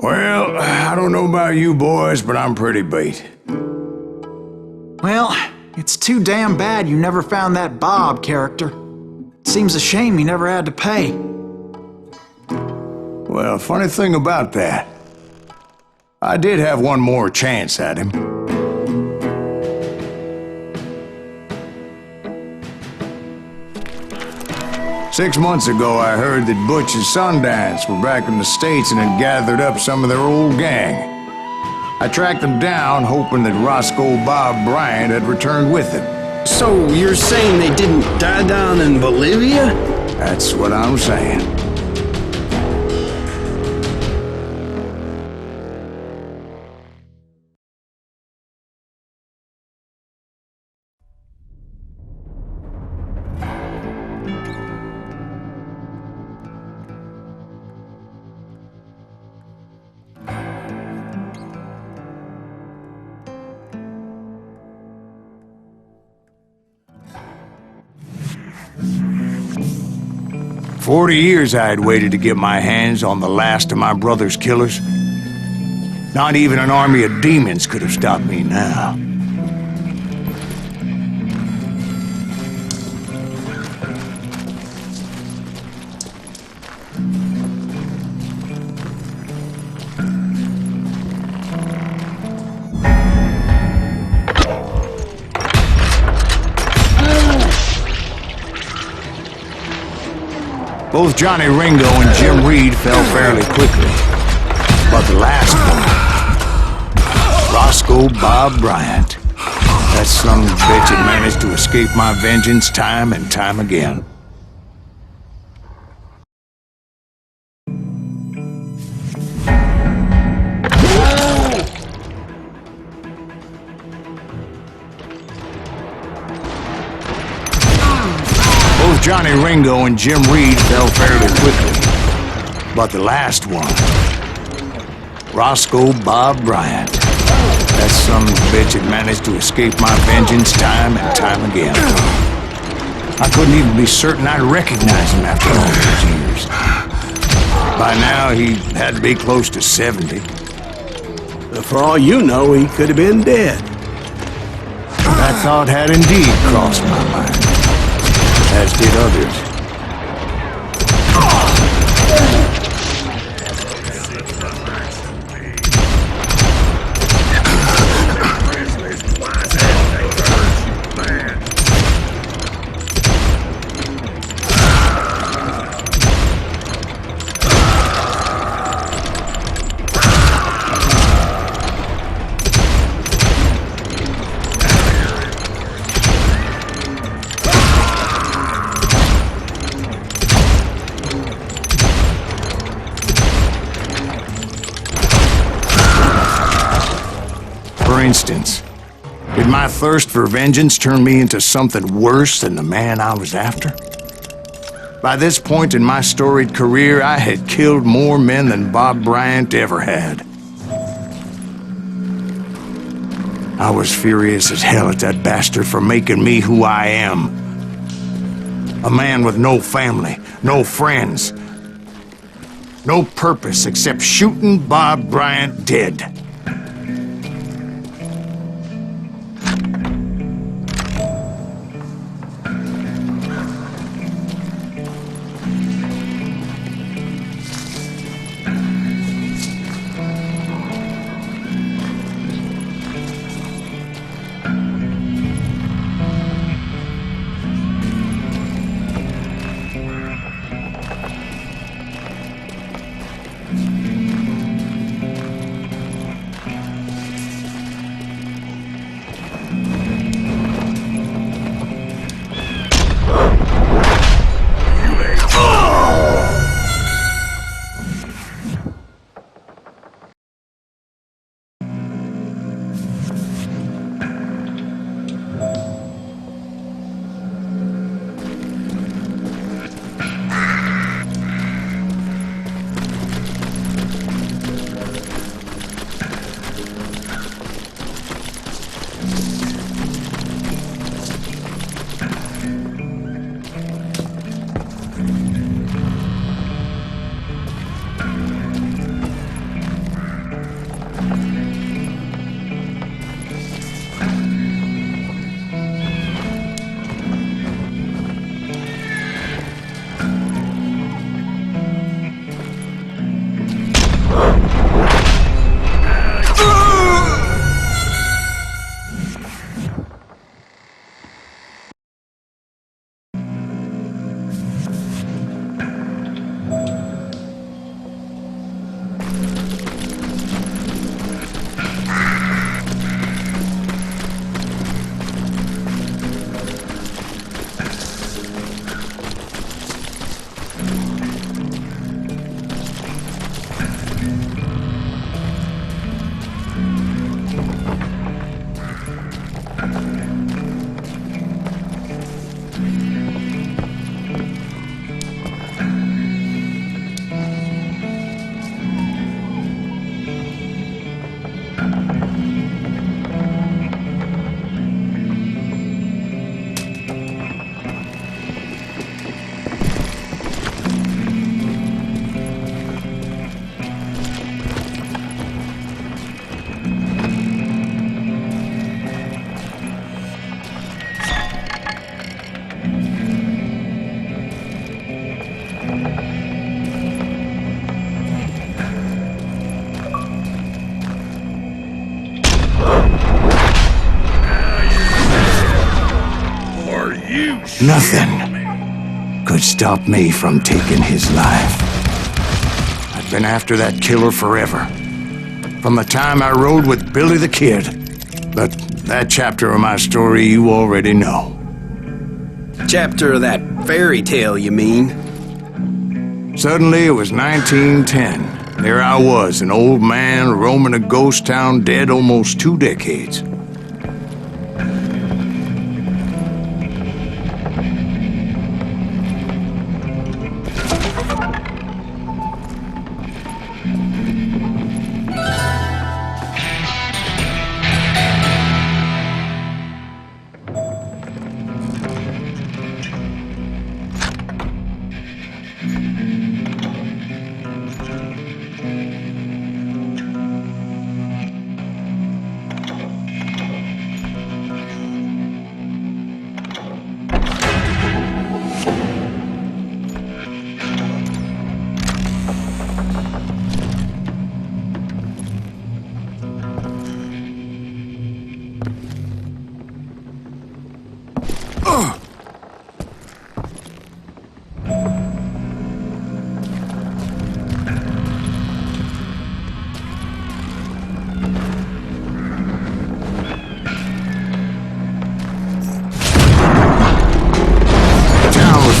Well, I don't know about you boys, but I'm pretty beat. Well, it's too damn bad you never found that Bob character. Seems a shame you never had to pay. Well, funny thing about that, I did have one more chance at him. Six months ago, I heard that Butch and Sundance were back in the States and had gathered up some of their old gang. I tracked them down, hoping that Roscoe Bob Bryant had returned with them. So you're saying they didn't die down in Bolivia? That's what I'm saying. 40 years I had waited to get my hands on the last of my brother's killers. Not even an army of demons could have stopped me now. Both Johnny Ringo and Jim Reed fell fairly quickly. But the last one, Roscoe Bob Bryant, that son of a bitch had managed to escape my vengeance time and time again. Both Johnny Ringo and Jim Reed fell fairly quickly. But the last one, Roscoe Bob Bryant, that son of a bitch had managed to escape my vengeance time and time again. I couldn't even be certain I'd recognize him after all those years. By now, he had to be close to 70. For all you know, he could have been dead. That thought had indeed crossed my mind, as did others. For instance, did my thirst for vengeance turn me into something worse than the man I was after? By this point in my storied career, I had killed more men than Bob Bryant ever had. I was furious as hell at that bastard for making me who I am. A man with no family, no friends, no purpose except shooting Bob Bryant dead. Nothing could stop me from taking his life. I've been after that killer forever. From the time I rode with Billy the Kid. But that chapter of my story you already know. Chapter of that fairy tale, you mean? Suddenly it was 1910. There I was, an old man roaming a ghost town dead almost 2 decades.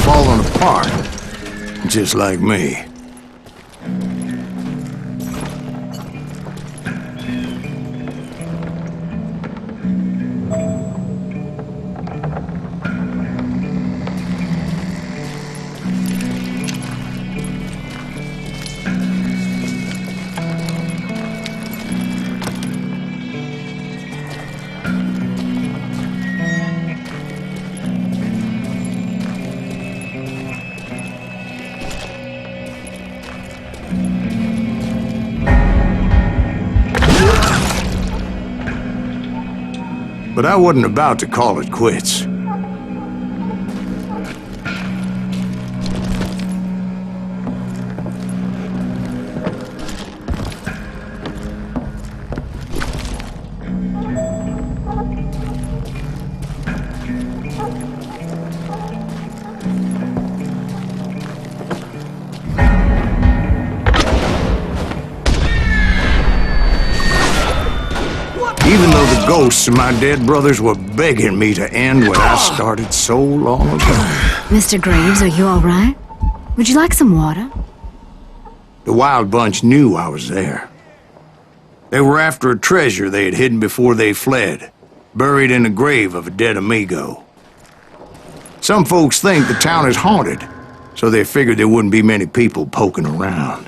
Falling apart, just like me. But I wasn't about to call it quits. Even though the ghosts of my dead brothers were begging me to end what I started so long ago. Mr. Graves, are you all right? Would you like some water? The Wild Bunch knew I was there. They were after a treasure they had hidden before they fled, buried in the grave of a dead amigo. Some folks think the town is haunted, so they figured there wouldn't be many people poking around.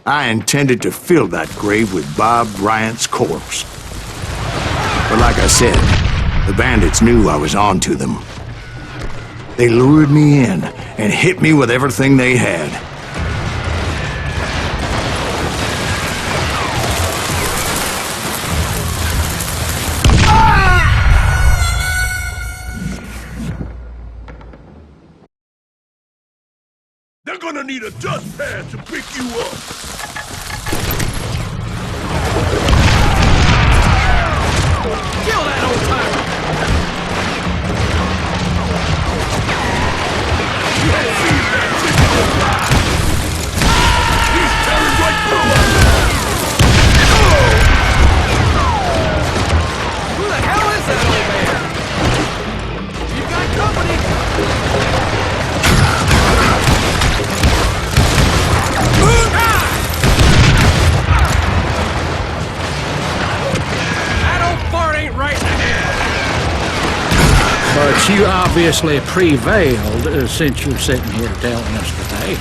I intended to fill that grave with Bob Bryant's corpse. But like I said, the bandits knew I was on to them. They lured me in and hit me with everything they had. They're gonna need a dustpan to pick you up. Kill that old timer! You had seen that chicken fly! He's tearing right through us! Who the hell is that old man? You got company! But you obviously prevailed since you're sitting here telling us today.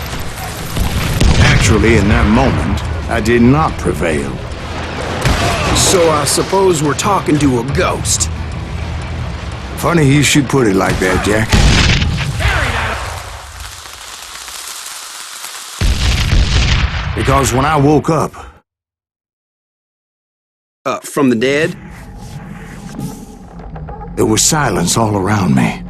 Actually, in that moment, I did not prevail. So I suppose we're talking to a ghost. Funny you should put it like that, Jack. Because when I woke up... From the dead? there was silence all around me.